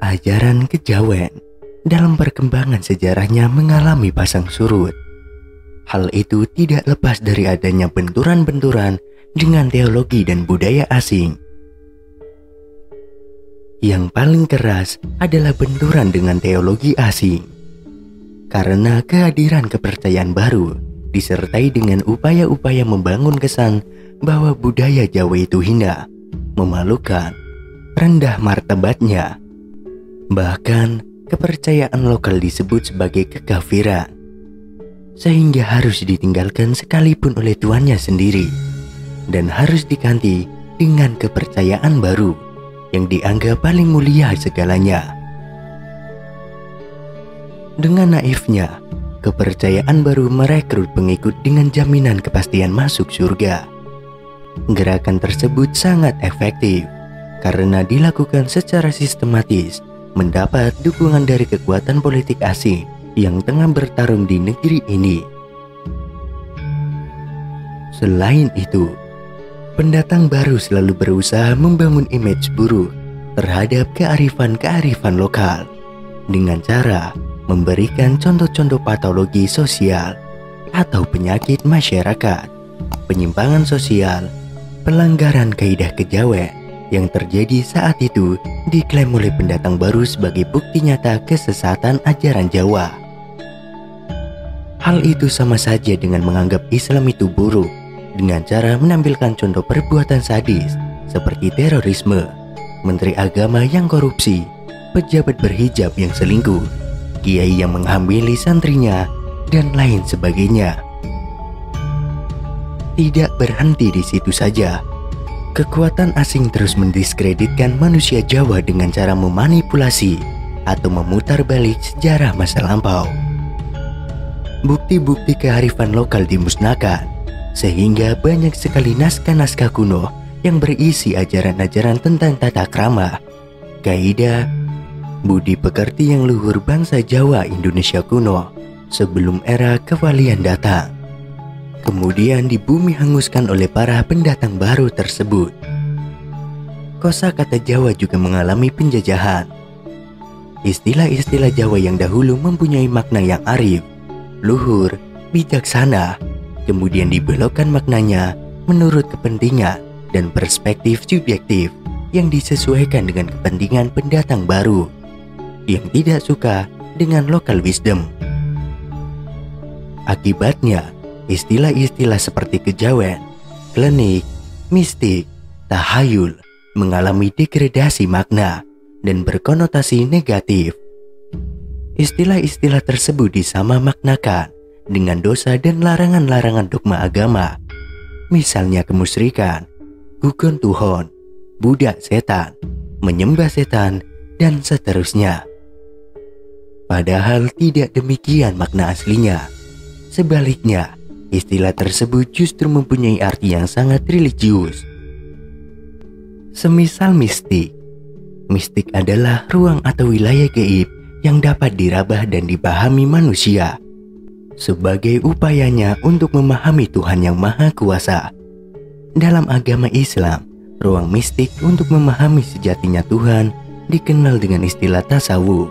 Ajaran kejawen dalam perkembangan sejarahnya mengalami pasang surut. Hal itu tidak lepas dari adanya benturan-benturan dengan teologi dan budaya asing. Yang paling keras adalah benturan dengan teologi asing. Karena kehadiran kepercayaan baru disertai dengan upaya-upaya membangun kesan bahwa budaya Jawa itu hina, memalukan, rendah martabatnya. Bahkan kepercayaan lokal disebut sebagai kekafiran, sehingga harus ditinggalkan sekalipun oleh tuannya sendiri dan harus diganti dengan kepercayaan baru yang dianggap paling mulia segalanya. Dengan naifnya, kepercayaan baru merekrut pengikut dengan jaminan kepastian masuk surga. Gerakan tersebut sangat efektif karena dilakukan secara sistematis, mendapat dukungan dari kekuatan politik asing yang tengah bertarung di negeri ini. Selain itu, pendatang baru selalu berusaha membangun image buruk terhadap kearifan-kearifan lokal dengan cara memberikan contoh-contoh patologi sosial atau penyakit masyarakat, penyimpangan sosial, pelanggaran kaidah kejawen yang terjadi saat itu diklaim oleh pendatang baru sebagai bukti nyata kesesatan ajaran Jawa. Hal itu sama saja dengan menganggap Islam itu buruk dengan cara menampilkan contoh perbuatan sadis seperti terorisme, menteri agama yang korupsi, pejabat berhijab yang selingkuh, kiai yang menghambili santrinya, dan lain sebagainya. Tidak berhenti di situ saja. Kekuatan asing terus mendiskreditkan manusia Jawa dengan cara memanipulasi atau memutar balik sejarah masa lampau. Bukti-bukti kearifan lokal dimusnahkan, sehingga banyak sekali naskah-naskah kuno yang berisi ajaran-ajaran tentang tata krama, kaidah, budi pekerti yang luhur bangsa Jawa Indonesia kuno sebelum era kewalian datang. Kemudian di bumi hanguskan oleh para pendatang baru tersebut. Kosakata Jawa juga mengalami penjajahan. Istilah-istilah Jawa yang dahulu mempunyai makna yang arif, luhur, bijaksana, kemudian dibelokkan maknanya menurut kepentingan dan perspektif subjektif yang disesuaikan dengan kepentingan pendatang baru yang tidak suka dengan local wisdom. Akibatnya, istilah-istilah seperti kejawen, klenik, mistik, tahayul mengalami degradasi makna dan berkonotasi negatif. Istilah-istilah tersebut disamamaknakan dengan dosa dan larangan-larangan dogma agama, misalnya kemusyrikan, gugon Tuhon, budak setan, menyembah setan, dan seterusnya. Padahal tidak demikian makna aslinya. Sebaliknya, istilah tersebut justru mempunyai arti yang sangat religius. Semisal mistik. Mistik adalah ruang atau wilayah gaib yang dapat diraba dan dipahami manusia sebagai upayanya untuk memahami Tuhan yang Maha Kuasa. Dalam agama Islam, ruang mistik untuk memahami sejatinya Tuhan dikenal dengan istilah tasawuf.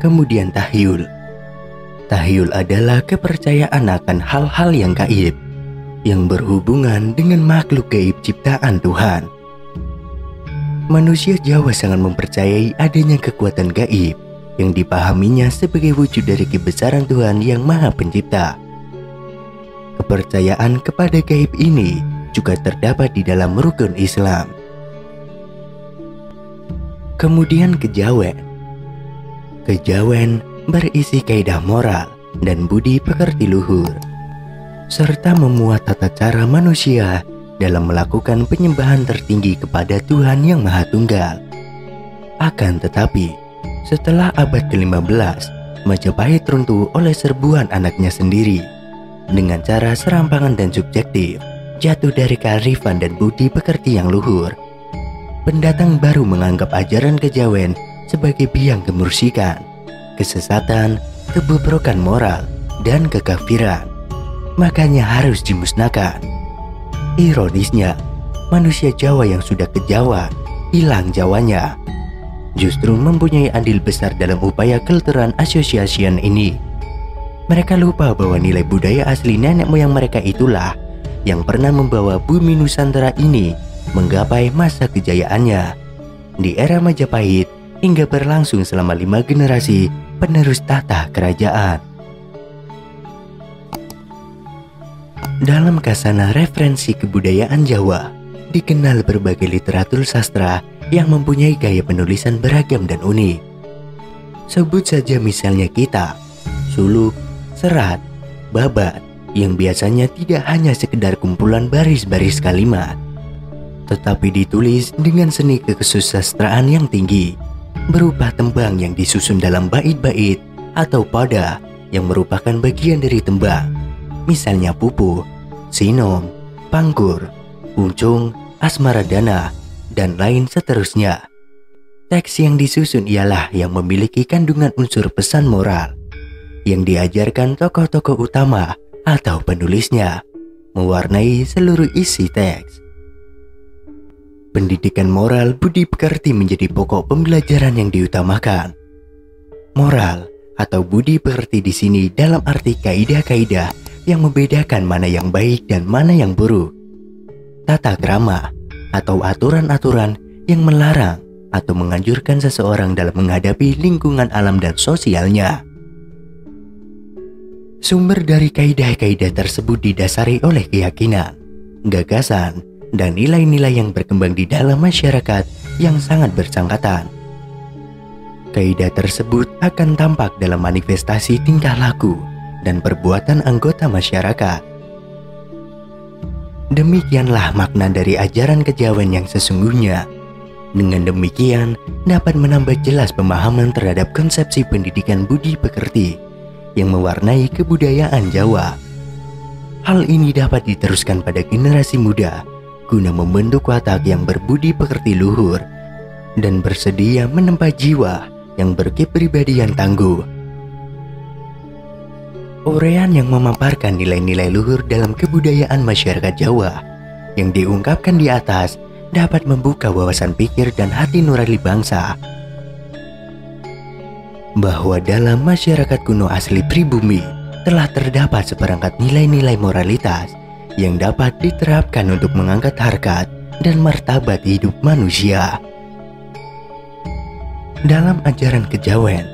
Kemudian tahyul. Tahyul adalah kepercayaan akan hal-hal yang gaib yang berhubungan dengan makhluk gaib ciptaan Tuhan. Manusia Jawa sangat mempercayai adanya kekuatan gaib yang dipahaminya sebagai wujud dari kebesaran Tuhan yang Maha Pencipta. Kepercayaan kepada gaib ini juga terdapat di dalam rukun Islam. Kemudian kejawen. Kejawen berisi kaidah moral dan budi pekerti luhur, serta memuat tata cara manusia dalam melakukan penyembahan tertinggi kepada Tuhan yang Maha Tunggal. Akan tetapi, setelah abad ke-15, Majapahit runtuh oleh serbuan anaknya sendiri dengan cara serampangan dan subjektif, jatuh dari kearifan dan budi pekerti yang luhur. Pendatang baru menganggap ajaran kejawen sebagai biang kemusyrikan, kesesatan, kebobrokan moral, dan kekafiran. Makanya harus dimusnahkan. Ironisnya, manusia Jawa yang sudah kejawen hilang Jawanya, justru mempunyai andil besar dalam upaya Cultural Association ini. Mereka lupa bahwa nilai budaya asli nenek moyang mereka itulah yang pernah membawa bumi Nusantara ini menggapai masa kejayaannya di era Majapahit hingga berlangsung selama 5 generasi penerus tata kerajaan. Dalam kasana referensi kebudayaan Jawa, dikenal berbagai literatur sastra yang mempunyai gaya penulisan beragam dan unik. Sebut saja misalnya kitab, suluk, serat, babat, yang biasanya tidak hanya sekedar kumpulan baris-baris kalimat, tetapi ditulis dengan seni kesusastraan yang tinggi, berupa tembang yang disusun dalam bait-bait atau pada yang merupakan bagian dari tembang, misalnya pupuh, sinom, pangkur, uncung, asmaradana, dan lain seterusnya. Teks yang disusun ialah yang memiliki kandungan unsur pesan moral yang diajarkan tokoh-tokoh utama atau penulisnya, mewarnai seluruh isi teks. Pendidikan moral budi pekerti menjadi pokok pembelajaran yang diutamakan. Moral atau budi pekerti di sini dalam arti kaidah-kaidah yang membedakan mana yang baik dan mana yang buruk. Tata krama atau aturan-aturan yang melarang atau menganjurkan seseorang dalam menghadapi lingkungan alam dan sosialnya. Sumber dari kaidah-kaidah tersebut didasari oleh keyakinan, gagasan, dan nilai-nilai yang berkembang di dalam masyarakat yang sangat bersangkutan. Kaidah tersebut akan tampak dalam manifestasi tingkah laku dan perbuatan anggota masyarakat. Demikianlah makna dari ajaran kejawen yang sesungguhnya. Dengan demikian, dapat menambah jelas pemahaman terhadap konsepsi pendidikan budi pekerti yang mewarnai kebudayaan Jawa. Hal ini dapat diteruskan pada generasi muda guna membentuk watak yang berbudi pekerti luhur dan bersedia menempa jiwa yang berkepribadian tangguh. Uraian yang memaparkan nilai-nilai luhur dalam kebudayaan masyarakat Jawa yang diungkapkan di atas dapat membuka wawasan pikir dan hati nurani bangsa bahwa dalam masyarakat kuno asli pribumi telah terdapat seperangkat nilai-nilai moralitas yang dapat diterapkan untuk mengangkat harkat dan martabat hidup manusia. Dalam ajaran kejawen,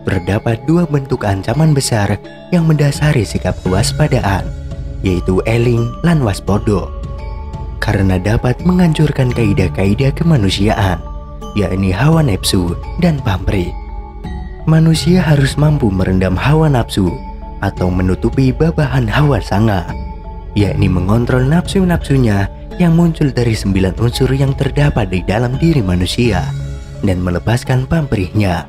terdapat 2 bentuk ancaman besar yang mendasari sikap kewaspadaan, yaitu eling lan waspodo, karena dapat menghancurkan kaidah-kaidah kemanusiaan, yakni hawa nafsu dan pamrih. Manusia harus mampu merendam hawa nafsu atau menutupi babahan hawa sanga, yakni mengontrol nafsu-nafsunya yang muncul dari 9 unsur yang terdapat di dalam diri manusia dan melepaskan pamrihnya.